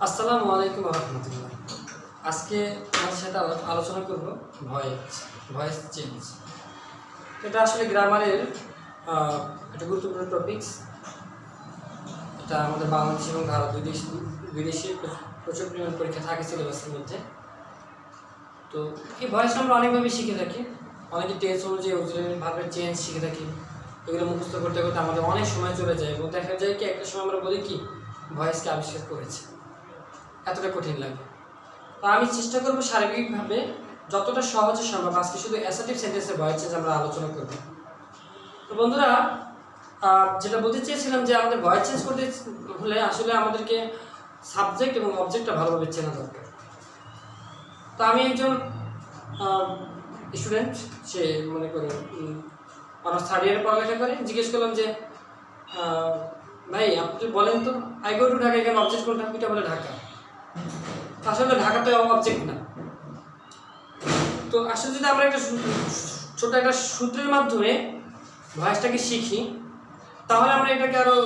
আসসালামু আলাইকুম রহমতুল্লাহ। আজকে আমাদের সাথে আলোচনা করব ভয়েস চেঞ্জ। এটা আসলে গ্রামারের একটা গুরুত্বপূর্ণ টপিকস। এটা আমাদের বাংলাদেশ এবং ভারত দুই দেশে প্রচুর পরিমাণ পরীক্ষা থাকে সিলেবাসের মধ্যে। তো এই ভয়েসটা আমরা অনেকভাবে শিখে থাকি, অনেকে টেন্স অনুযায়ী ভার্বের চেঞ্জ শিখে থাকি। এগুলো মুখস্থ করতে করতে আমাদের অনেক সময় চলে যায় এবং দেখা যায় কি একটা সময় আমরা বলি কি ভয়েসকে আবিষ্কার করেছে, এতটা কঠিন লাগে। তো আমি চেষ্টা করবো সার্বিকভাবে যতটা সহজে সম্ভব আজকে শুধু অ্যাসার্টিভ সেন্টেন্সের ভয়েস চেঞ্জ আমরা আলোচনা করব। তো বন্ধুরা, যেটা বলতে চেয়েছিলাম যে আমাদের ভয়েস চেঞ্জ করতে হলে আসলে আমাদেরকে সাবজেক্ট এবং অবজেক্টটা ভালোভাবে চেনা দরকার। তো আমি একজন স্টুডেন্ট, সে মনে করো অনার্স থার্ড ইয়ারে পড়ালেখা করে, জিজ্ঞেস করলাম যে ভাই আপনি বলেন তো আই গো টু ঢাকা, এখানে অবজেক্ট কোনটা? এটা বলে ঢাকা। আসলে ঢাকা তো অবজেক্ট না। তো আসলে যদি আমরা একটা ছোট একটা সূত্রের মাধ্যমে ভয়েসটাকে শিখি তাহলে আমরা এটাকে আরো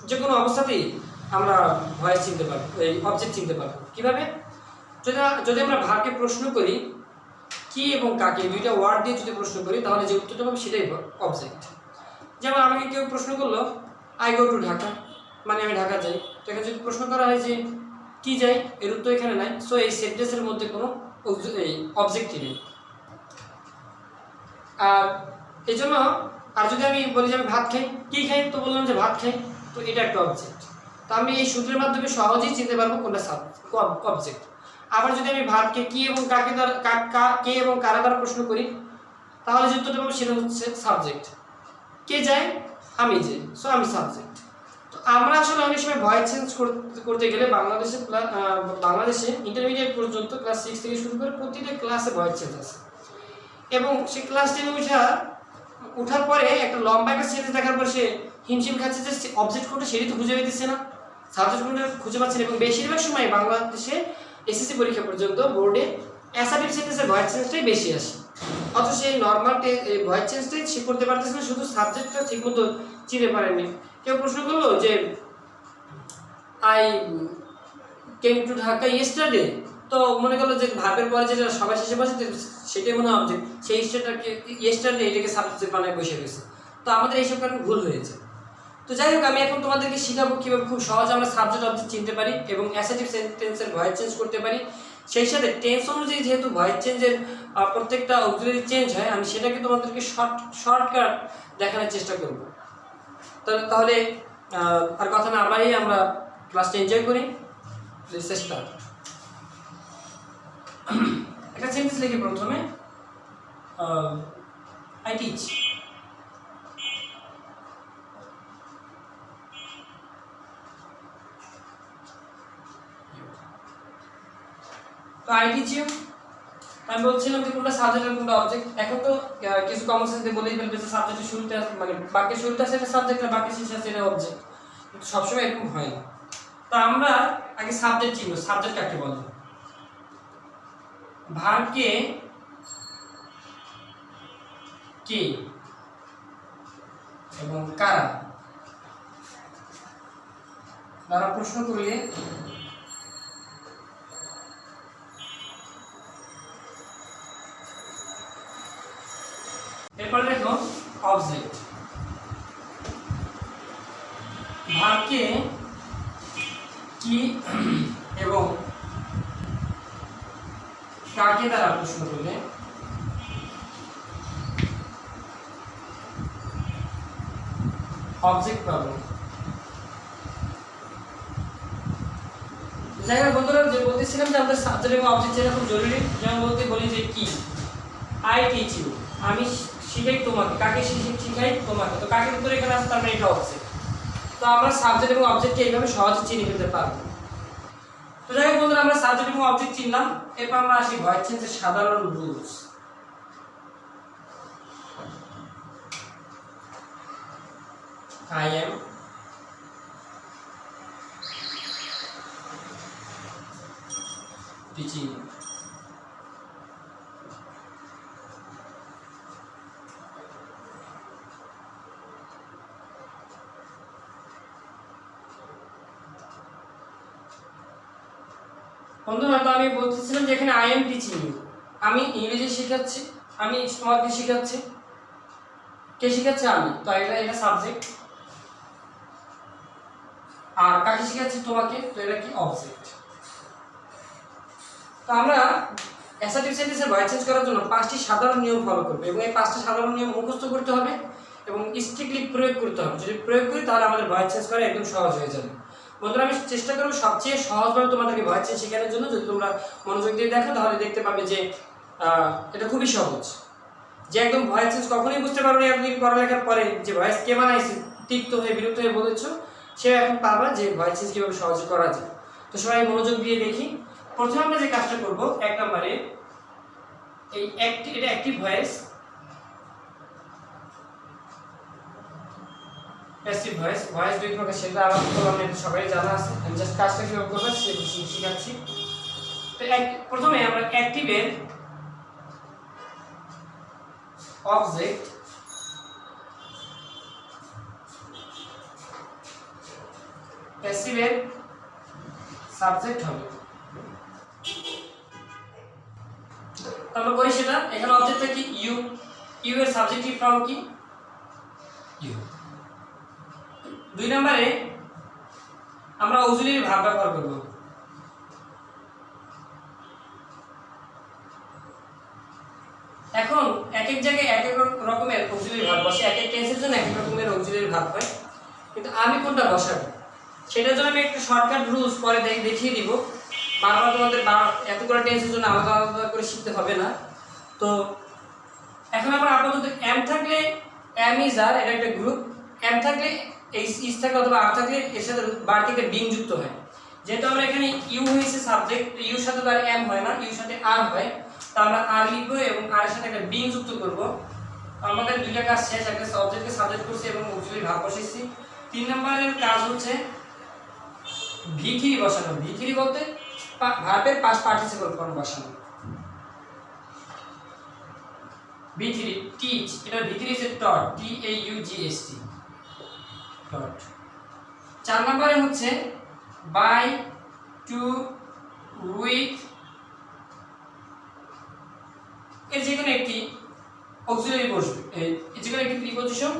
যে কোনো অবস্থাতেই আমরা ভয়েস চিনতে পারবো, এই অবজেক্ট চিনতে পারবো। কীভাবে? যদি আমরা ভাগকে প্রশ্ন করি, কি এবং কাকে, দুইটা ওয়ার্ড দিয়ে যদি প্রশ্ন করি তাহলে যে উত্তরটা পাবো সেটাই অবজেক্ট। যেমন আমাকে কেউ প্রশ্ন করলো আই গো টু ঢাকা, মানে আমি ঢাকা যাই। তো এখানে যদি প্রশ্ন করা হয় যে কি যাই, এর উত্তর এখানে নাই। সো এই সেন্টেন্সের মধ্যে কোনো অবজেক্টই নেই। আর এই জন্য আর যদি আমি বলি যে আমি ভাত খাই, কী খাই, তো বললাম যে ভাত খাই, তো এটা একটা অবজেক্ট। তো আমি এই সূত্রের মাধ্যমে সহজেই চিনতে পারবো কোনটা অবজেক্ট। আবার যদি আমি ভাতকে কি এবং কাকে কে এবং কারা দ্বারা প্রশ্ন করি তাহলে যে উত্তরটা পাবো সেটা হচ্ছে সাবজেক্ট। কে যায়? আমি যে, সো আমি সাবজেক্ট। তো আমরা আসলে অনেক সময় ভয়েস চেঞ্জ করতে গেলে বাংলাদেশে ইন্টারমিডিয়েট পর্যন্ত ক্লাস 6 থেকে শুরু করে প্রতিটা ক্লাসে ভয়েস চেঞ্জ আছে। এবং সে ক্লাস 10 উঠার পরে একটা লম্বা একটা সেন্টেন্স দেখার পর সে হিমশিম খাচ্ছে যে অবজেক্ট কোনটা সেটাই তো খুঁজে পেতেছে না, সাবজেক্ট কোনটা খুঁজে পাচ্ছে না। এবং বেশিরভাগ সময় বাংলাদেশে এসএসসি পরীক্ষা পর্যন্ত বোর্ডে অ্যাসার্টিভ সেন্টেন্সের ভয়েস চেঞ্জটাই বেশি আসে, অথচ সেই নর্মাল ভয়েস চেঞ্জটাই সে করতে পারতেছে না, শুধু সাবজেক্টটা ঠিকমতো চিনতে পারেনি। কেউ প্রশ্ন করলো যে I came to Dhaka yesterday, তো মনে করলো যে ভার্বের পরে যেটা সবাই শেষে বসে সেটাই মনে হয় অবজেক্ট, সেই স্টেটটাকে ইয়েস্টারডে এটাকে সাবজেক্ট বানায় বসে রয়েছে। তো আমাদের এইসব কারণে ভুল হয়েছে। তো যাই হোক, আমি এখন তোমাদেরকে শেখাবো কীভাবে খুব সহজে আমরা সাবজেক্ট অবজেক্ট চিনতে পারি এবং অ্যাসার্টিভ সেন্টেন্সের ভয়েস চেঞ্জ করতে পারি। সেই সাথে টেন্স অনুযায়ী যেহেতু ভয়েস চেঞ্জের প্রত্যেকটা অক্সিলারি চেঞ্জ হয়, আমি সেটাকে তোমাদেরকে শর্টকাট দেখানোর চেষ্টা করব। তাহলে আর কথা না বাড়িয়ে আমরা ক্লাসটা এনজয় করি। চেষ্টা একটা সেন্টেন্স লিখে প্রথমে আই টিচ। তো আই টিচ ইউ, আমি বলছিলাম যে কোনটা সাবজেক্ট আর কোনটা অবজেক্ট। এখন তো কিছু কমন সেন্স দিয়ে বলেই ফেলবে যে সাবজেক্টের শুরুতে মানে বাক্যের শুরুতে আছে এটা সাবজেক্ট আর বাক্যের শেষে আছে এটা অবজেক্ট, কিন্তু সবসময় এরকম হয় না। তো আমরা আগে সাবজেক্ট চিনব। সাবজেক্ট কাকে বলে? ভার্বকে কে এবং কারা দ্বারা প্রশ্ন করলে এরপর দেখো অবজেক্ট। ভার্বকে কি এবং কাকে দ্বারা প্রশ্ন করলে অবজেক্ট পাবো। যাই হোক বন্ধুরা, যে বলতেছিলাম যে আমাদের সাবজেক্ট এবং অবজেক্ট চেনা খুব জরুরি। যেমন বলতে বলি যে কি, আই টিচ ইউ, আমি শিখাই তোমাকে। কাকে শিখাই? তোমাকে। তো কাকে উত্তর এখানে আসে, তার মানে এটা অবজেক্ট। তো আমরা সাবজেক্ট এবং অবজেক্টকে এইভাবে সহজে চিনে ফেলতে পারবো। তো যাই হোক বন্ধুরা, আমরা সাবজেক্ট এবং অবজেক্ট চিনলাম। এরপর আমরা আসি ভয়েস চেঞ্জের সাধারণ rules. I am teaching you. বন্ধুরা, তো আমি বলতেছিলাম যে এখানে আই এম টিচিং ইউ, আমি ইংরেজি শেখাচ্ছি, আমি তোমাকে শেখাচ্ছি। কে শেখাচ্ছে? আমি। তো এটা সাবজেক্ট। আর কাকে শেখাচ্ছি? তোমাকে। তো এটা কি? অবজেক্ট। তো আমরা অ্যাসার্টিভ সেন্টেন্সের ভয়েস চেঞ্জ করার জন্য 5টি সাধারণ নিয়ম ফলো করব এবং এই 5টা সাধারণ নিয়ম মুখস্থ করতে হবে এবং স্ট্রিক্টলি প্রয়োগ করতে হবে। যদি প্রয়োগ করি তাহলে আমাদের ভয়েস চেঞ্জ করা একদম সহজ হয়ে যাবে। বন্ধুরা, আমি চেষ্টা করব সবচেয়ে সহজভাবে তোমাদেরকে ভয়েস চেঞ্জ শেখানোর জন্য। যদি তোমরা মনোযোগ দিয়ে দেখো তাহলে দেখতে পাবে যে এটা খুবই সহজ। যে একদম ভয়েস চেঞ্জ কখনোই বুঝতে পারো না এতদিন পড়ালেখার পরে, যে ভয়েস কে বানাইছে, তিক্ত হয়ে বিরক্ত হয়ে বলেছো, সে এখন পারবা যে ভয়েস চেঞ্জ কীভাবে সহজে করা যায়। তো সবাই মনোযোগ দিয়ে দেখি। প্রথমে আমরা যে কাজটা করব, 1 নম্বরে এই এটা active voice, passive voice. Voice দুই প্রকার, সেটা আবার আমাদের সবাই জানা আছে। আমি জাস্ট কাজটা কিভাবে করব সেটা শিখাচ্ছি। তো প্রথমে আমরা অ্যাক্টিভের অবজেক্ট, প্যাসিভের সাবজেক্ট হবে। আমরা করি সেটা। এখানে অবজেক্টটা কি? ইউ। ইউ এর সাবজেক্টিভ ফর্ম কি? ইউ। 2 নম্বরে আমরা অক্সিলিয়ারি ভার্ব ব্যবহার করব। এখন এক এক জায়গায় এক এক রকমের অক্সিলিয়ারি ভার্ব বসে, এক এক টেন্সের জন্য এক এক রকমের অক্সিলিয়ারি ভার্ব হয়, কিন্তু আমি কোনটা বসাবো সেটার জন্য আমি একটু শর্টকাট রুলস পরে দেখিয়ে দিব। বারবার তোমাদের এতগুলো টেন্সের জন্য আলাদা আলাদা করে শিখতে হবে না। তো এখন আমরা আপাতত এম থাকলে এম ইজ আর, এটা একটা গ্রুপ। এম থাকলে ইজ থাকলে অথবা আর থাকলে এর সাথে বাড়তি একটা বিং যুক্ত হয়। যেহেতু আমরা এখানে ইউ হয়েছে সাবজেক্ট, ইউর সাথে তো আর এম হয় না, ইউর সাথে আর হয়। তো আমরা আর লিখবো এবং আর এর সাথে একটা বিং যুক্ত করব। আমাদের দুইটা কাজ শেষ। একটা সাবজেক্টকে সাবজেক্ট করছি এবং অক্সিলিয়ারি ভার্ব বসিয়েছি। 3 নম্বরের কাজ হচ্ছে V3 বসানো। V3 বলতে ভার্বের পাস্ট পার্টিসিপল ফর্ম বসানো। V3 টিচ, এটা V3 ইজ টট, TAUGST টট। 4 নম্বরে হচ্ছে বাই, টু, উইথ, এর যে কোনো একটি অক্সিলিয়ারি বসবে, এই যে কোনো একটি প্রিপজিশন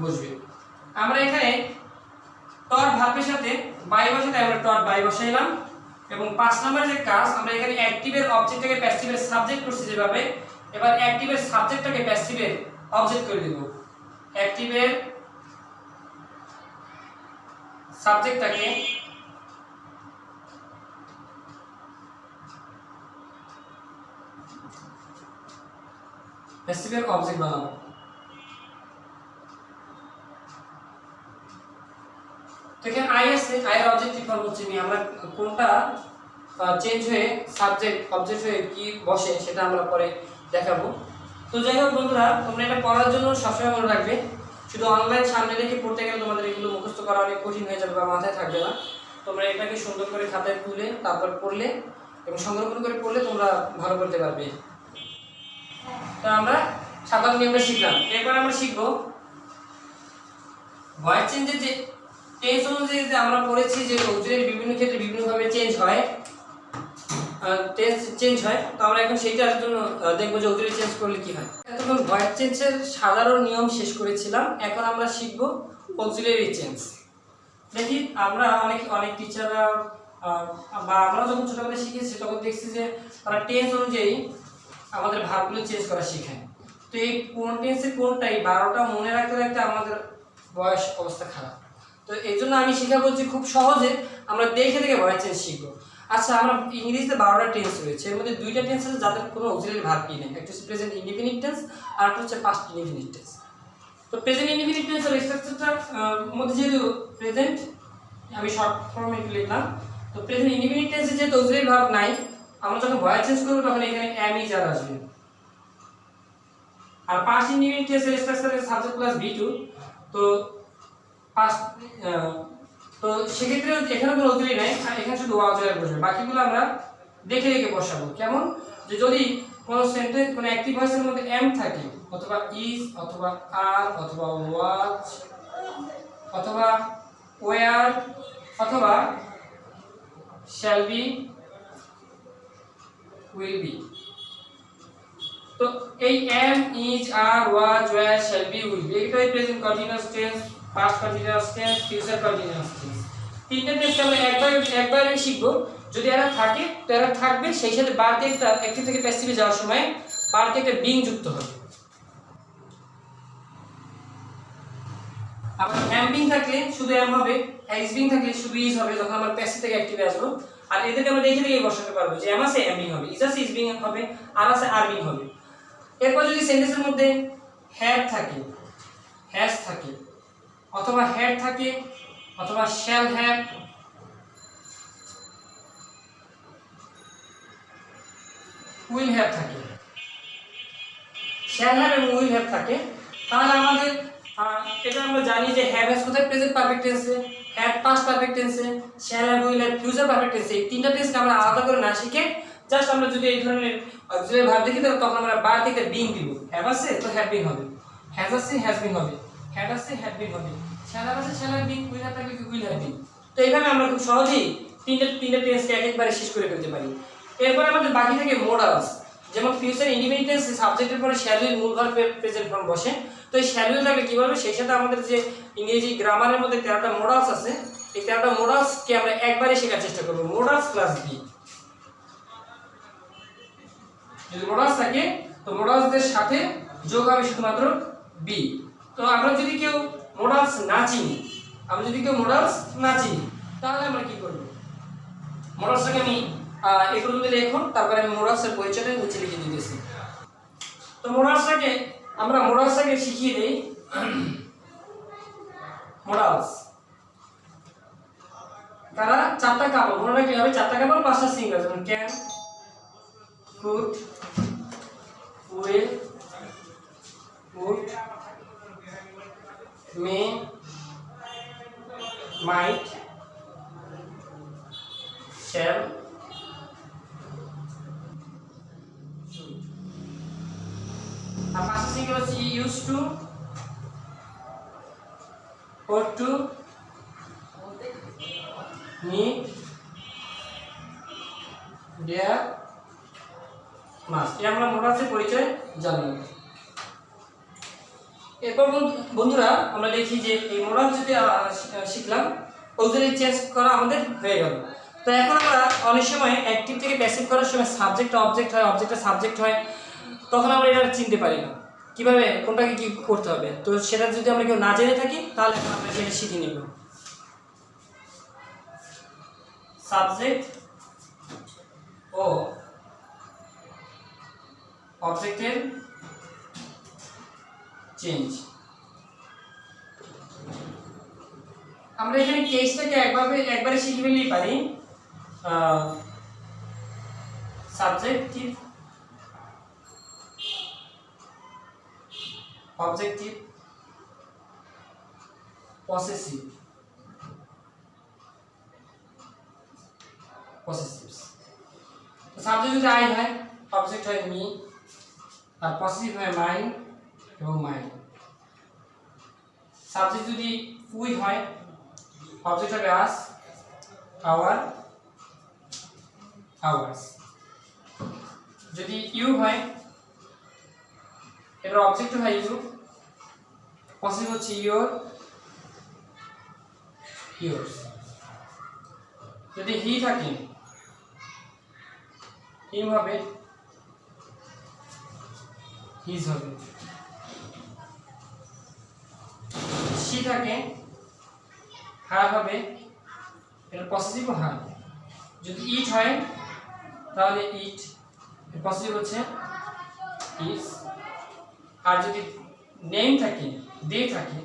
বসবে। আমরা এখানে টট ভার্বের সাথে বাই বসাতে আমরা টট বাই বসাইলাম। এবং 5 নম্বরের যে কাজ, আমরা এখানে অ্যাক্টিভের অবজেক্টটাকে প্যাসিভের সাবজেক্ট করছি যেভাবে, এবার অ্যাক্টিভের সাবজেক্টটাকে প্যাসিভের অবজেক্ট করে দেব। অ্যাক্টিভের সাবজেক্টটাকে প্যাসিভের অবজেক্ট বানাবো। দেখেন আই আছে, আই এর অবজেক্টিভ ফর্ম হচ্ছে মি। আমরা কোনটা চেঞ্জ হয়ে সাবজেক্ট অবজেক্ট হয়ে কি বসে সেটা আমরা পরে দেখাবো। তো যাই হোক বন্ধুরা, তোমরা এটা পড়ার জন্য সবসময় মনে রাখবে, শুধু অনলাইন সামনে রেখে পড়তে গেলে তোমাদের এগুলো মুখস্থ করা অনেক কঠিন হয়ে যাবে বা মাথায় থাকবে না। তোমরা এটাকে সুন্দর করে খাতায় তুলে তারপর পড়লে এবং সংরক্ষণ করে পড়লে তোমরা ভালো করতে পারবে। তো আমরা সাধারণ নিয়মটা শিখলাম। এরপর আমরা শিখবো ভয়েস চেঞ্জের যে টেন্স অনুযায়ী যে আমরা পড়েছি যে অক্সিলিয়ারি বিভিন্ন ক্ষেত্রে বিভিন্নভাবে চেঞ্জ হয়, টেন্স চেঞ্জ হয়। তো আমরা এখন সেইটার জন্য দেখবো যে অক্সিলিয়ারি চেঞ্জ করলে কি হয়। এতক্ষণ ভয়েস চেঞ্জের সাধারণ নিয়ম শেষ করেছিলাম, এখন আমরা শিখব অক্সিলিয়ারি চেঞ্জ। দেখি আমরা অনেক টিচাররা বা আমরা যখন ছোটবেলায় শিখেছি তখন দেখছি যে তারা টেন্স অনুযায়ী আমাদের ভার্বগুলো চেঞ্জ করা শেখায়। তো এই কোন টেন্সে কোনটাই 12টা মনে রাখতে রাখতে আমাদের বয়স অবস্থা খারাপ। তো এই জন্য আমি শেখাবো যে খুব সহজে আমরা দেখে দেখে ভয়েস চেঞ্জ শিখবো। আচ্ছা, আমরা ইংরেজিতে 12টা টেন্স রয়েছে, এর মধ্যে 2টা টেন্স আছে যাদের কোনো অক্সিলিয়ারি ভার্ব নেই। একটা হচ্ছে প্রেজেন্ট ইনডিফিনিট টেন্স আর একটা হচ্ছে পাস্ট ইনডিফিনিট টেন্স। তো প্রেজেন্ট ইনডিফিনিট টেন্সের স্ট্রাকচারটার মধ্যে যেহেতু প্রেজেন্ট, আমি শর্ট ফর্মে একটু লিখলাম। তো প্রেজেন্ট ইনডিফিনিট টেন্সে যেহেতু অক্সিলিয়ারি ভার্ব নাই, আমরা যখন ভয়েস চেঞ্জ করব তখন এখানে এম ইজ আর আসবে। আর পাস্ট ইনডিফিনিট টেন্সের স্ট্রাকচারে সাবজেক্ট প্লাস V2। তো পাস্ট তো সেক্ষেত্রে এখানে কোনো অক্সিলিয়ারি নাই, আর এখানে শুধু অক্সিলিয়ারি বসবে। বাকিগুলো আমরা দেখে দেখে বসাবো। কেমন? যে যদি কোনো সেন্টেন্স কোনো অ্যাক্টিভ ভয়েসের মধ্যে এম থাকে, অথবা ইজ, অথবা আর, অথবা ওয়াচ, অথবা ওয়ার, অথবা শ্যাল বি, will be। তো এই am is are was were shall be will be এটাই present continuous tense, past continuous tense, future continuous tense. তিনটা টেন্স আমরা একবারে শিখবো। যদি এরা থাকে তো এরা থাকবে, সেই সাথে বাড়তি একটা অ্যাক্টিভ থেকে প্যাসিভে যাওয়ার সময় বাড়তি একটা বিং যুক্ত হবে। আবার am being থাকলে শুধু am হবে, is being থাকলে শুধু is হবে যখন আমরা প্যাসিভ থেকে অ্যাক্টিভে আসবো। আর এদেরকে আমরা দেখে দেখে বসাতে পারবো যে am আছে am being হবে, is আছে is being হবে, are আছে are being হবে। এরপর যদি সেন্টেন্সের মধ্যে have থাকে, has থাকে, অথবা had থাকে, অথবা shall have, will have থাকে, shall have এবং will have থাকে, তাহলে আমাদের এটা আমরা জানি যে have has কোথায় প্রেজেন্ট পারফেক্ট টেন্সে, had পাস্ট পারফেক্ট টেন্সে, shall have will have future perfect টেন্সে। এই তিনটা টেন্সকে আমরা আলাদা করে না শিখে জাস্ট আমরা যদি এই ধরনের অক্সিলারি ভার্ব দেখি তাহলে তখন আমরা বার থেকে বিং দিব। have আছে তো have been হবে, has আছে has been হবে, had আছে had been হবে, shall have আছে shall have been, will have থাকলে will have been। তো এইভাবে আমরা খুব সহজেই তিনটা টেন্সকে একবারে শেষ করে ফেলতে পারি। এরপর আমাদের বাকি থাকে মোডালস, যেমন ফিউচার ইন্ডিপেন্ডেন্ট টেন্স সাবজেক্টের পরে শ্যাল উইল মূল ভার্ব প্রেজেন্ট ফর্ম বসে। তো এই শ্যাল উইল থাকলে কি বলবে, সেই সাথে আমাদের যে ইংরেজি গ্রামারের মধ্যে 13টা মোডালস আছে, এই 13টা মোডালসকে আমরা একবারে শেখার চেষ্টা করব। মোডালস প্লাস বি, যদি মোডালস থাকে তো মোডালসদের সাথে যোগ হবে শুধুমাত্র বি। তো আমরা যদি কেউ মোডালস না চিনি, তাহলে আমরা কি করব, মোডালসটাকে আমি এই পর্যন্ত লিখুন, তারপরে আমি মোডালসের পরিচয়টা নিচে লিখে দিতেছি। তো মোডালসটাকে শিখিয়ে দেই। মোডালস তারা চারটা কাপড়, মনে রাখলে হবে চারটা কাপড় পাঁচটা সিঙ্গেল, যেমন can, could, will, would, may, might, shall, আর পাঁচটা সিঙ্গেল হচ্ছে use to, ought to, need, dare, must। এই আমরা মোডালসের পরিচয় জানলাম। এরপর বন্ধুরা আমরা দেখি যে এই মোডালস যদি শিখলাম, অক্সিলারি চেঞ্জ করা আমাদের হয়ে গেল। তো এখন আমরা অনেক সময় অ্যাক্টিভ থেকে প্যাসিভ করার সময় সাবজেক্টটা অবজেক্ট হয়, অবজেক্টটা সাবজেক্ট হয়, তখন আমরা এটা চিনতে পারি না কিভাবে কোনটাকে কি করতে হবে। তো সেটা যদি আমরা কেউ না জেনে থাকি তাহলে এখন আমরা সেটা শিখে নেব। সাবজেক্ট ও অবজেক্টের চেঞ্জ। আমরা এখানে কেসটাকে একবারে শিখে ফেললেই পারি। Subjective, objective, possessive, possessives. Subject যদি আই হয়, অবজেক্ট হয় মি, আর পসেসিভ হয় মাইন এবং মাইন। সাবজেক্ট যদি উই হয়, অবজেক্ট হবে আস, আওয়ার, আওয়ার্স। যদি ইউ হয়, এটার অবজেক্ট হয় ইউ, পসেসিভ হচ্ছে ইয়োর, ইয়োর্স। যদি হি থাকে, হিম হবে, হিজ হবে। সি থাকে, হার হবে, এটা পসেসিভ হার। যদি ইট হয় তাহলে ইট, পসেসিভ হচ্ছে ইজ। আর যদি নেম থাকে, দে থাকে,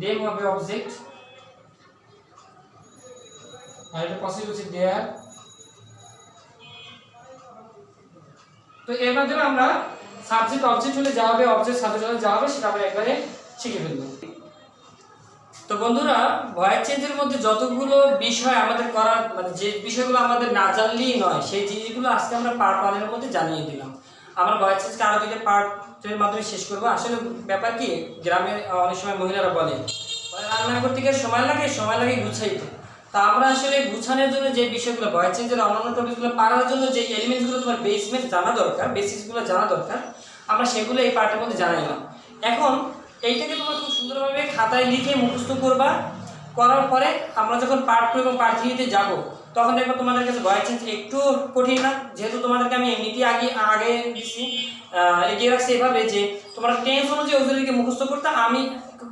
দেম হবে অবজেক্ট, আর এটা পসিবল হচ্ছে দেয়ার। তো এর মাধ্যমে আমরা সাবজেক্ট অবজেক্ট হলে যা হবে, অবজেক্ট সাবজেক্ট হলে যা হবে সেটা আমরা একবারে শিখে ফেলব। তো বন্ধুরা, ভয়েস চেঞ্জের মধ্যে যতগুলো বিষয় আমাদের করার, মানে যে বিষয়গুলো আমাদের না জানলেই নয়, সেই জিনিসগুলো আজকে আমরা পার্ট 1 এর মধ্যে জানিয়ে দিলাম। আমরা ভয়েস চেঞ্জকে আরো 2টা পার্টের মাধ্যমে শেষ করব। আসলে ব্যাপার কি, গ্রামে অনেক সময় মহিলারা বলে রান্না করতে গিয়ে সময় লাগে গুছাইতে। তা আমরা আসলে গুছানোর জন্য যে বিষয়গুলো ভয়েস চেঞ্জের অন্যান্য টপিকগুলো পারার জন্য যে এলিমেন্টসগুলো তোমার বেসমেন্ট জানা দরকার, বেসিক্সগুলো জানা দরকার, আমরা সেগুলো এই পার্টের মধ্যে জানাইলাম। এখন এইটাকে তোমরা খুব সুন্দরভাবে খাতায় লিখে মুখস্থ করবা। করার পরে আমরা যখন পার্ট 2 এবং পার্ট 3 তে যাব, তখন দেখো তোমাদের কাছে ভয়েস চেঞ্জ একটু কঠিন না, যেহেতু তোমাদেরকে আমি এমনিতেই আগে দিচ্ছি, এগিয়ে রাখছি এভাবে যে তোমরা টেন্স অনুযায়ী অক্সিলারিকে মুখস্থ করতে, আমি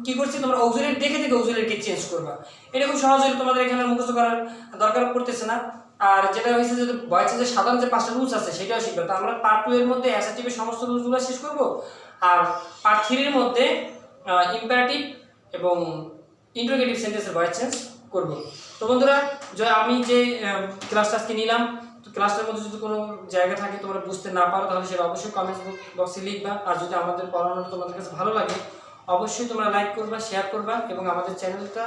কি করছি তোমরা অক্সিলারি দেখে দেখে অক্সিলারিকে চেঞ্জ করবা। এটা খুব সহজে তোমাদের এখানে মুখস্থ করার দরকার পড়তেছে না। আর যেটা হয়েছে যে ভয়েস চেঞ্জের সাধারণ যে 5টা রুলস আছে সেটাও শিখবে। তো আমরা পার্ট 2 এর মধ্যে অ্যাসার্টিভের সমস্ত রুলসগুলো শেষ করব, আর পার্ট 3 এর মধ্যে ইম্পারেটিভ এবং ইন্টারোগেটিভ সেন্টেন্সের ভয়েস চেঞ্জ করব। তো বন্ধুরা, আমি যে ক্লাসটা আজকে নিলাম, তো ক্লাসটার মধ্যে যদি কোনো জায়গা থাকে তোমরা বুঝতে না পারো, তাহলে সেটা অবশ্যই কমেন্টস বক্সে লিখবা। আর যদি আমাদের পড়ানোটা তোমাদের কাছে ভালো লাগে, অবশ্যই তোমরা লাইক করবা, শেয়ার করবা এবং আমাদের চ্যানেলটা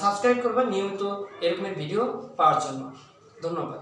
সাবস্ক্রাইব করবা নিয়মিত এরকমের ভিডিও পাওয়ার জন্য। ধন্যবাদ।